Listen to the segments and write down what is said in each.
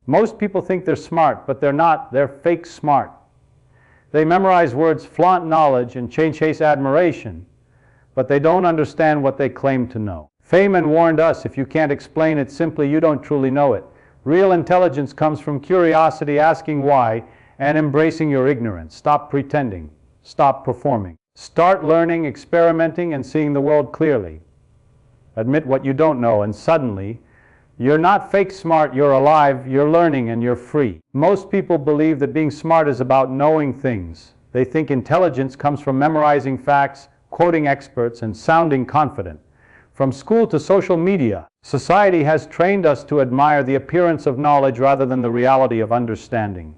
Most people think they're smart, but they're not. They're fake smart. They memorize words, flaunt knowledge, and chase admiration, but they don't understand what they claim to know. Feynman warned us, if you can't explain it simply, you don't truly know it. Real intelligence comes from curiosity, asking why, and embracing your ignorance. Stop pretending. Stop performing. Start learning, experimenting, and seeing the world clearly. Admit what you don't know, and suddenly, you're not fake smart, you're alive, you're learning, and you're free. Most people believe that being smart is about knowing things. They think intelligence comes from memorizing facts, quoting experts, and sounding confident. From school to social media, society has trained us to admire the appearance of knowledge rather than the reality of understanding.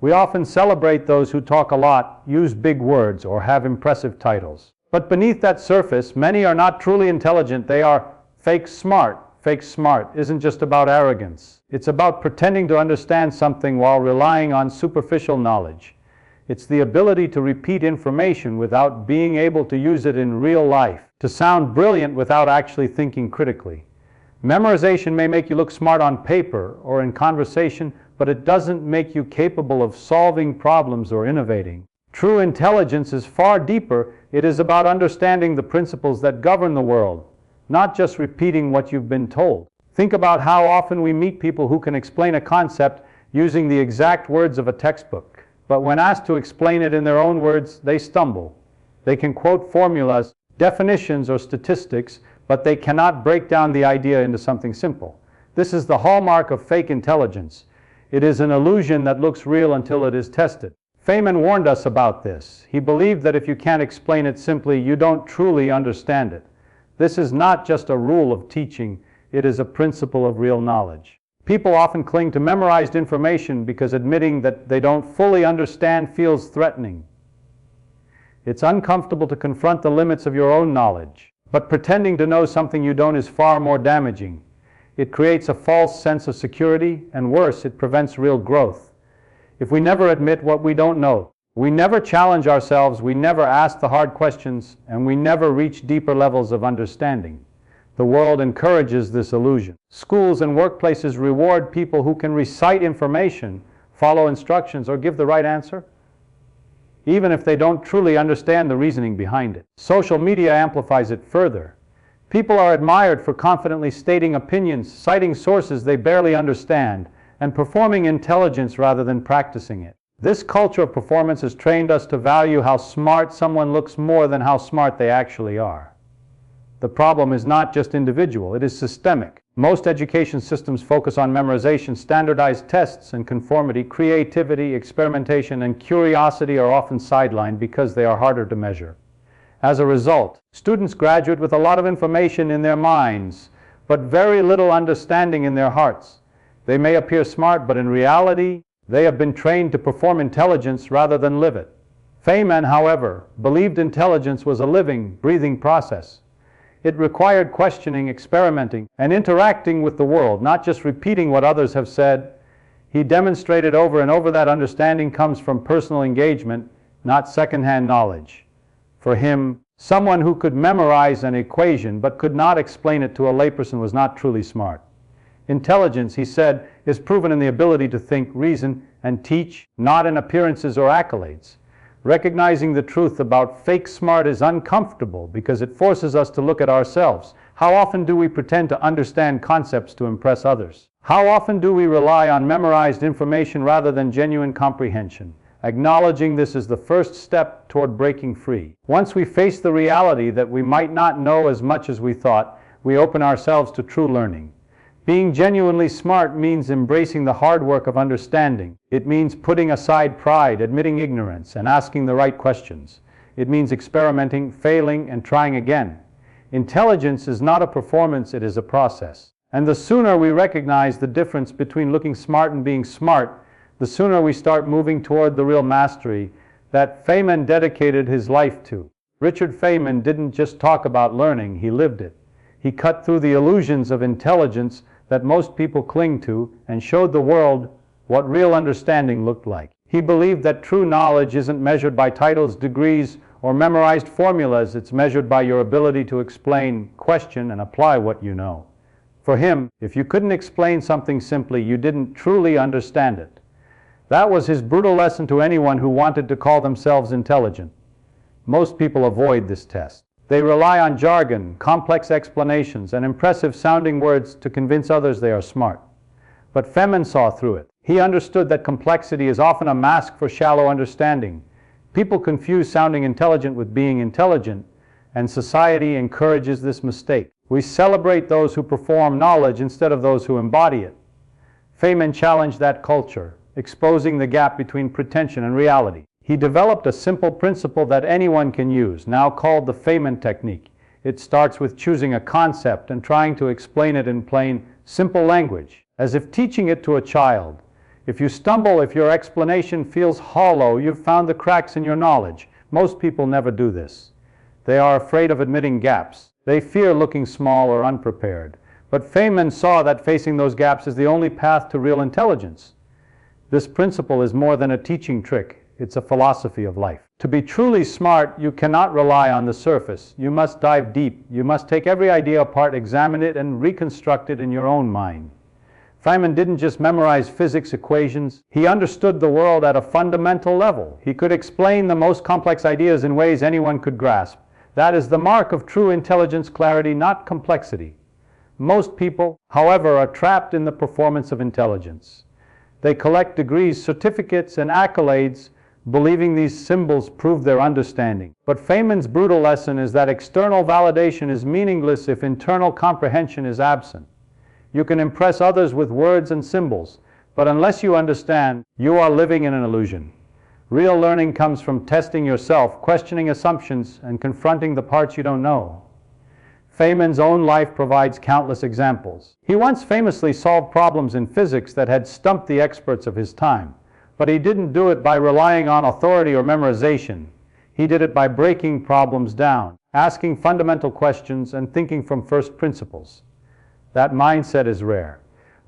We often celebrate those who talk a lot, use big words, or have impressive titles. But beneath that surface, many are not truly intelligent, they are fake smart. Fake smart isn't just about arrogance. It's about pretending to understand something while relying on superficial knowledge. It's the ability to repeat information without being able to use it in real life, to sound brilliant without actually thinking critically. Memorization may make you look smart on paper or in conversation, but it doesn't make you capable of solving problems or innovating. True intelligence is far deeper. It is about understanding the principles that govern the world, not just repeating what you've been told. Think about how often we meet people who can explain a concept using the exact words of a textbook. But when asked to explain it in their own words, they stumble. They can quote formulas, definitions, or statistics, but they cannot break down the idea into something simple. This is the hallmark of fake intelligence. It is an illusion that looks real until it is tested. Feynman warned us about this. He believed that if you can't explain it simply, you don't truly understand it. This is not just a rule of teaching, it is a principle of real knowledge. People often cling to memorized information because admitting that they don't fully understand feels threatening. It's uncomfortable to confront the limits of your own knowledge, but pretending to know something you don't is far more damaging. It creates a false sense of security, and worse, it prevents real growth. If we never admit what we don't know, we never challenge ourselves, we never ask the hard questions, and we never reach deeper levels of understanding. The world encourages this illusion. Schools and workplaces reward people who can recite information, follow instructions, or give the right answer, even if they don't truly understand the reasoning behind it. Social media amplifies it further. People are admired for confidently stating opinions, citing sources they barely understand, and performing intelligence rather than practicing it. This culture of performance has trained us to value how smart someone looks more than how smart they actually are. The problem is not just individual, it is systemic. Most education systems focus on memorization, standardized tests, and conformity. Creativity, experimentation, and curiosity are often sidelined because they are harder to measure. As a result, students graduate with a lot of information in their minds, but very little understanding in their hearts. They may appear smart, but in reality, they have been trained to perform intelligence rather than live it. Feynman, however, believed intelligence was a living, breathing process. It required questioning, experimenting, and interacting with the world, not just repeating what others have said. He demonstrated over and over that understanding comes from personal engagement, not secondhand knowledge. For him, someone who could memorize an equation but could not explain it to a layperson was not truly smart. Intelligence, he said, is proven in the ability to think, reason, and teach, not in appearances or accolades. Recognizing the truth about fake smart is uncomfortable because it forces us to look at ourselves. How often do we pretend to understand concepts to impress others? How often do we rely on memorized information rather than genuine comprehension? Acknowledging this is the first step toward breaking free. Once we face the reality that we might not know as much as we thought, we open ourselves to true learning. Being genuinely smart means embracing the hard work of understanding. It means putting aside pride, admitting ignorance, and asking the right questions. It means experimenting, failing, and trying again. Intelligence is not a performance, it is a process. And the sooner we recognize the difference between looking smart and being smart, the sooner we start moving toward the real mastery that Feynman dedicated his life to. Richard Feynman didn't just talk about learning, he lived it. He cut through the illusions of intelligence that most people cling to and showed the world what real understanding looked like. He believed that true knowledge isn't measured by titles, degrees, or memorized formulas. It's measured by your ability to explain, question, and apply what you know. For him, if you couldn't explain something simply, you didn't truly understand it. That was his brutal lesson to anyone who wanted to call themselves intelligent. Most people avoid this test. They rely on jargon, complex explanations, and impressive-sounding words to convince others they are smart. But Feynman saw through it. He understood that complexity is often a mask for shallow understanding. People confuse sounding intelligent with being intelligent, and society encourages this mistake. We celebrate those who perform knowledge instead of those who embody it. Feynman challenged that culture, exposing the gap between pretension and reality. He developed a simple principle that anyone can use, now called the Feynman technique. It starts with choosing a concept and trying to explain it in plain, simple language, as if teaching it to a child. If you stumble, if your explanation feels hollow, you've found the cracks in your knowledge. Most people never do this. They are afraid of admitting gaps. They fear looking small or unprepared. But Feynman saw that facing those gaps is the only path to real intelligence. This principle is more than a teaching trick. It's a philosophy of life. To be truly smart, you cannot rely on the surface. You must dive deep. You must take every idea apart, examine it, and reconstruct it in your own mind. Feynman didn't just memorize physics equations. He understood the world at a fundamental level. He could explain the most complex ideas in ways anyone could grasp. That is the mark of true intelligence, clarity, not complexity. Most people, however, are trapped in the performance of intelligence. They collect degrees, certificates, and accolades, believing these symbols prove their understanding. But Feynman's brutal lesson is that external validation is meaningless if internal comprehension is absent. You can impress others with words and symbols, but unless you understand, you are living in an illusion. Real learning comes from testing yourself, questioning assumptions, and confronting the parts you don't know. Feynman's own life provides countless examples. He once famously solved problems in physics that had stumped the experts of his time. But he didn't do it by relying on authority or memorization. He did it by breaking problems down, asking fundamental questions, and thinking from first principles. That mindset is rare.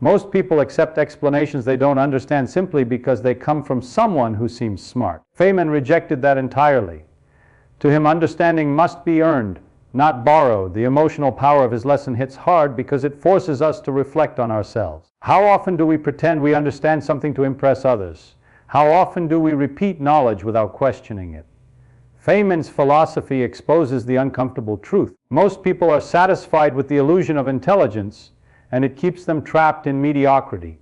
Most people accept explanations they don't understand simply because they come from someone who seems smart. Feynman rejected that entirely. To him, understanding must be earned, not borrowed. The emotional power of his lesson hits hard because it forces us to reflect on ourselves. How often do we pretend we understand something to impress others? How often do we repeat knowledge without questioning it? Feynman's philosophy exposes the uncomfortable truth. Most people are satisfied with the illusion of intelligence, and it keeps them trapped in mediocrity.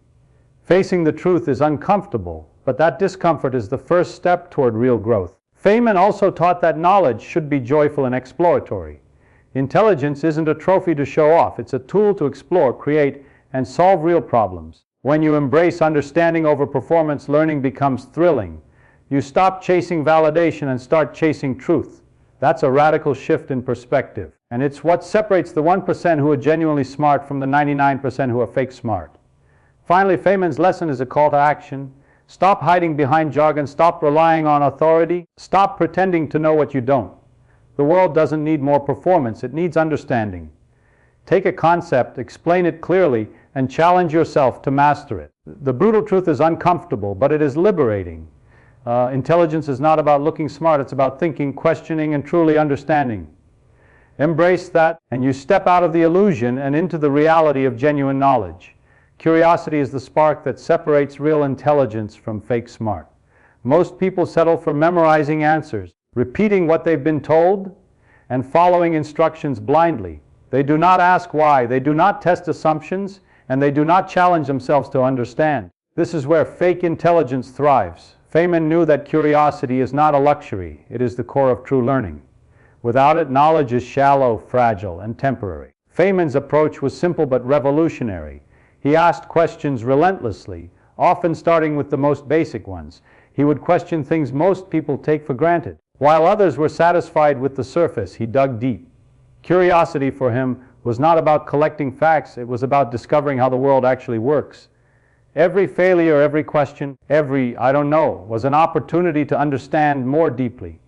Facing the truth is uncomfortable, but that discomfort is the first step toward real growth. Feynman also taught that knowledge should be joyful and exploratory. Intelligence isn't a trophy to show off. It's a tool to explore, create, and solve real problems. When you embrace understanding over performance, learning becomes thrilling. You stop chasing validation and start chasing truth. That's a radical shift in perspective. And it's what separates the 1% who are genuinely smart from the 99% who are fake smart. Finally, Feynman's lesson is a call to action. Stop hiding behind jargon. Stop relying on authority. Stop pretending to know what you don't. The world doesn't need more performance. It needs understanding. Take a concept, explain it clearly, and challenge yourself to master it. The brutal truth is uncomfortable, but it is liberating. Intelligence is not about looking smart. It's about thinking, questioning, and truly understanding. Embrace that, and you step out of the illusion and into the reality of genuine knowledge. Curiosity is the spark that separates real intelligence from fake smart. Most people settle for memorizing answers, repeating what they've been told, and following instructions blindly. They do not ask why, they do not test assumptions, and they do not challenge themselves to understand. This is where fake intelligence thrives. Feynman knew that curiosity is not a luxury, it is the core of true learning. Without it, knowledge is shallow, fragile, and temporary. Feynman's approach was simple but revolutionary. He asked questions relentlessly, often starting with the most basic ones. He would question things most people take for granted. While others were satisfied with the surface, he dug deep. Curiosity for him was not about collecting facts, it was about discovering how the world actually works. Every failure, every question, every "I don't know" was an opportunity to understand more deeply.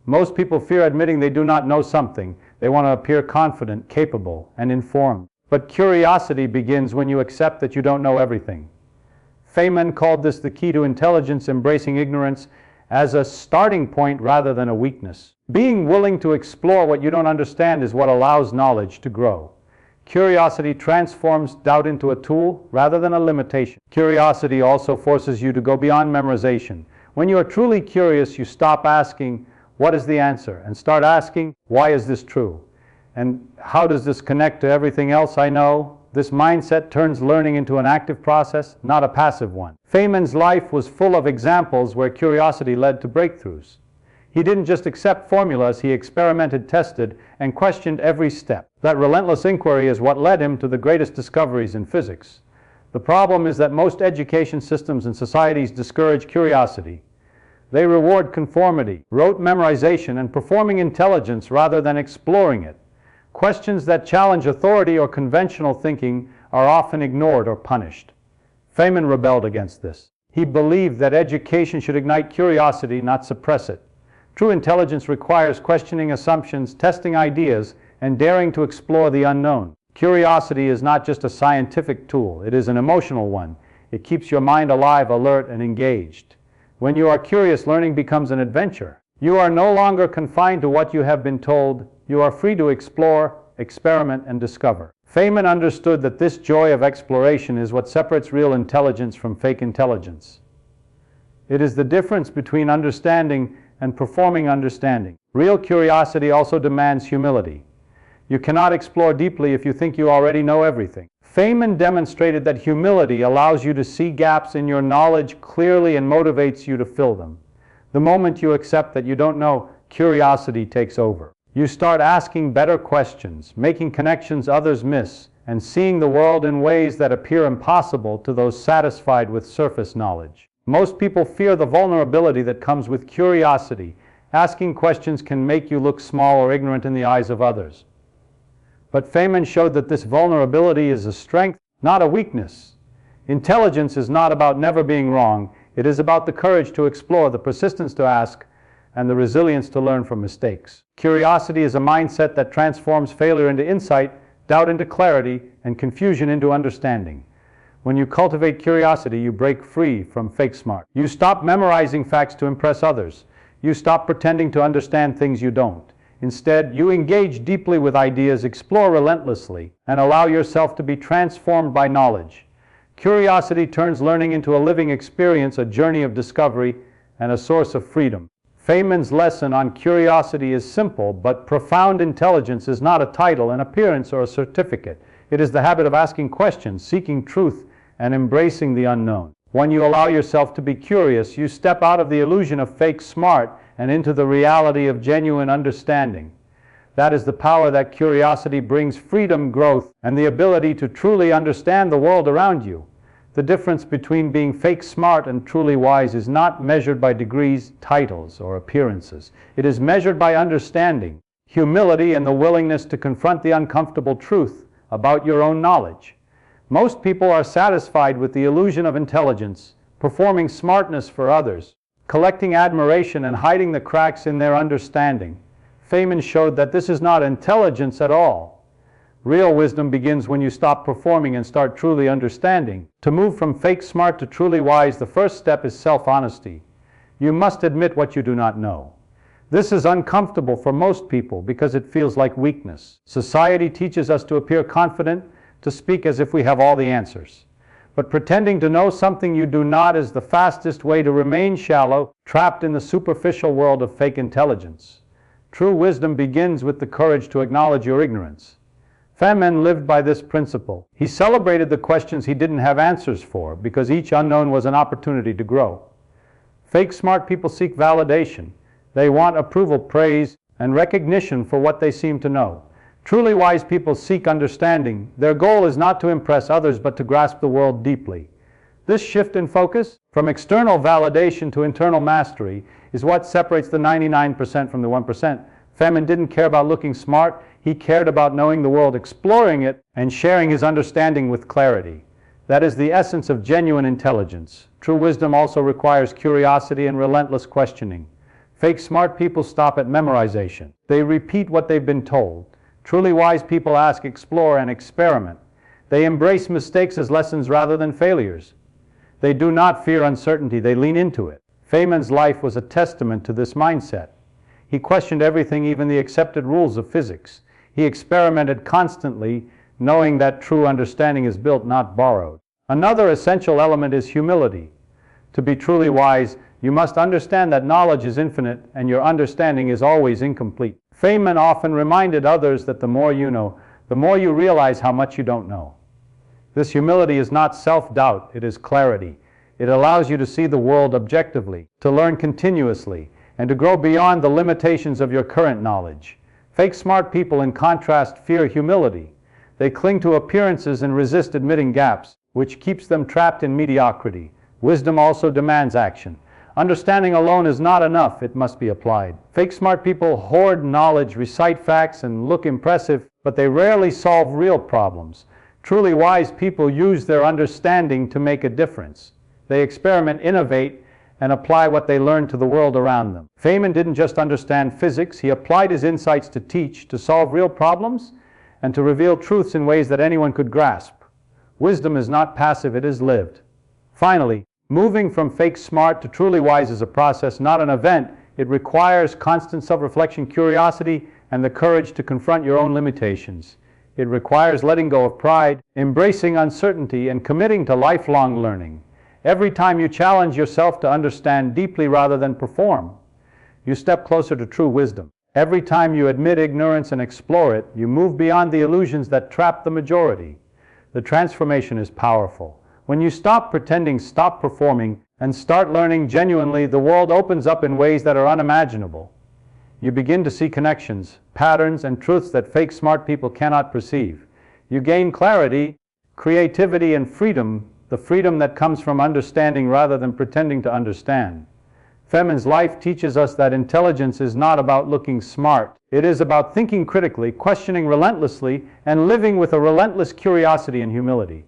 Most people fear admitting they do not know something. They want to appear confident, capable, and informed. But curiosity begins when you accept that you don't know everything. Feynman called this the key to intelligence, embracing ignorance as a starting point rather than a weakness. Being willing to explore what you don't understand is what allows knowledge to grow. Curiosity transforms doubt into a tool rather than a limitation. Curiosity also forces you to go beyond memorization. When you are truly curious, you stop asking, "What is the answer?" and start asking, "Why is this true? And how does this connect to everything else I know?" This mindset turns learning into an active process, not a passive one. Feynman's life was full of examples where curiosity led to breakthroughs. He didn't just accept formulas, he experimented, tested, and questioned every step. That relentless inquiry is what led him to the greatest discoveries in physics. The problem is that most education systems and societies discourage curiosity. They reward conformity, rote memorization, and performing intelligence rather than exploring it. Questions that challenge authority or conventional thinking are often ignored or punished. Feynman rebelled against this. He believed that education should ignite curiosity, not suppress it. True intelligence requires questioning assumptions, testing ideas, and daring to explore the unknown. Curiosity is not just a scientific tool, it is an emotional one. It keeps your mind alive, alert, and engaged. When you are curious, learning becomes an adventure. You are no longer confined to what you have been told. You are free to explore, experiment, and discover. Feynman understood that this joy of exploration is what separates real intelligence from fake intelligence. It is the difference between understanding and performing understanding. Real curiosity also demands humility. You cannot explore deeply if you think you already know everything. Feynman demonstrated that humility allows you to see gaps in your knowledge clearly and motivates you to fill them. The moment you accept that you don't know, curiosity takes over. You start asking better questions, making connections others miss, and seeing the world in ways that appear impossible to those satisfied with surface knowledge. Most people fear the vulnerability that comes with curiosity. Asking questions can make you look small or ignorant in the eyes of others. But Feynman showed that this vulnerability is a strength, not a weakness. Intelligence is not about never being wrong. It is about the courage to explore, the persistence to ask, and the resilience to learn from mistakes. Curiosity is a mindset that transforms failure into insight, doubt into clarity, and confusion into understanding. When you cultivate curiosity, you break free from fake smart. You stop memorizing facts to impress others. You stop pretending to understand things you don't. Instead, you engage deeply with ideas, explore relentlessly, and allow yourself to be transformed by knowledge. Curiosity turns learning into a living experience, a journey of discovery, and a source of freedom. Feynman's lesson on curiosity is simple, but profound intelligence is not a title, an appearance, or a certificate. It is the habit of asking questions, seeking truth, and embracing the unknown. When you allow yourself to be curious, you step out of the illusion of fake smart and into the reality of genuine understanding. That is the power that curiosity brings: freedom, growth, and the ability to truly understand the world around you. The difference between being fake smart and truly wise is not measured by degrees, titles, or appearances. It is measured by understanding, humility, and the willingness to confront the uncomfortable truth about your own knowledge. Most people are satisfied with the illusion of intelligence, performing smartness for others, collecting admiration, and hiding the cracks in their understanding. Feynman showed that this is not intelligence at all. Real wisdom begins when you stop performing and start truly understanding. To move from fake smart to truly wise, the first step is self-honesty. You must admit what you do not know. This is uncomfortable for most people because it feels like weakness. Society teaches us to appear confident, to speak as if we have all the answers. But pretending to know something you do not is the fastest way to remain shallow, trapped in the superficial world of fake intelligence. True wisdom begins with the courage to acknowledge your ignorance. Feynman lived by this principle. He celebrated the questions he didn't have answers for because each unknown was an opportunity to grow. Fake smart people seek validation. They want approval, praise, and recognition for what they seem to know. Truly wise people seek understanding. Their goal is not to impress others but to grasp the world deeply. This shift in focus, from external validation to internal mastery, is what separates the 99% from the 1%. Feynman didn't care about looking smart. He cared about knowing the world, exploring it, and sharing his understanding with clarity. That is the essence of genuine intelligence. True wisdom also requires curiosity and relentless questioning. Fake smart people stop at memorization. They repeat what they've been told. Truly wise people ask, explore, and experiment. They embrace mistakes as lessons rather than failures. They do not fear uncertainty, they lean into it. Feynman's life was a testament to this mindset. He questioned everything, even the accepted rules of physics. He experimented constantly, knowing that true understanding is built, not borrowed. Another essential element is humility. To be truly wise, you must understand that knowledge is infinite and your understanding is always incomplete. Feynman often reminded others that the more you know, the more you realize how much you don't know. This humility is not self-doubt, it is clarity. It allows you to see the world objectively, to learn continuously, and to grow beyond the limitations of your current knowledge. Fake smart people, in contrast, fear humility. They cling to appearances and resist admitting gaps, which keeps them trapped in mediocrity. Wisdom also demands action. Understanding alone is not enough, it must be applied. Fake smart people hoard knowledge, recite facts, and look impressive, but they rarely solve real problems. Truly wise people use their understanding to make a difference. They experiment, innovate, and apply what they learn to the world around them. Feynman didn't just understand physics, he applied his insights to teach, to solve real problems, and to reveal truths in ways that anyone could grasp. Wisdom is not passive, it is lived. Finally, moving from fake smart to truly wise is a process, not an event. It requires constant self-reflection, curiosity, and the courage to confront your own limitations. It requires letting go of pride, embracing uncertainty, and committing to lifelong learning. Every time you challenge yourself to understand deeply rather than perform, you step closer to true wisdom. Every time you admit ignorance and explore it, you move beyond the illusions that trap the majority. The transformation is powerful. When you stop pretending, stop performing, and start learning genuinely, the world opens up in ways that are unimaginable. You begin to see connections, patterns, and truths that fake smart people cannot perceive. You gain clarity, creativity, and freedom, the freedom that comes from understanding rather than pretending to understand. Feynman's life teaches us that intelligence is not about looking smart. It is about thinking critically, questioning relentlessly, and living with a relentless curiosity and humility.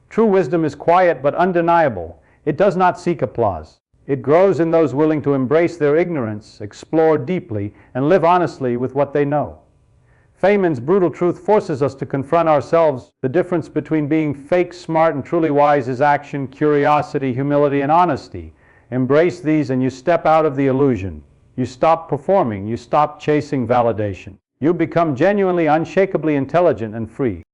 True wisdom is quiet but undeniable. It does not seek applause. It grows in those willing to embrace their ignorance, explore deeply, and live honestly with what they know. Feynman's brutal truth forces us to confront ourselves. The difference between being fake smart and truly wise is action, curiosity, humility, and honesty. Embrace these and you step out of the illusion. You stop performing. You stop chasing validation. You become genuinely, unshakably intelligent and free.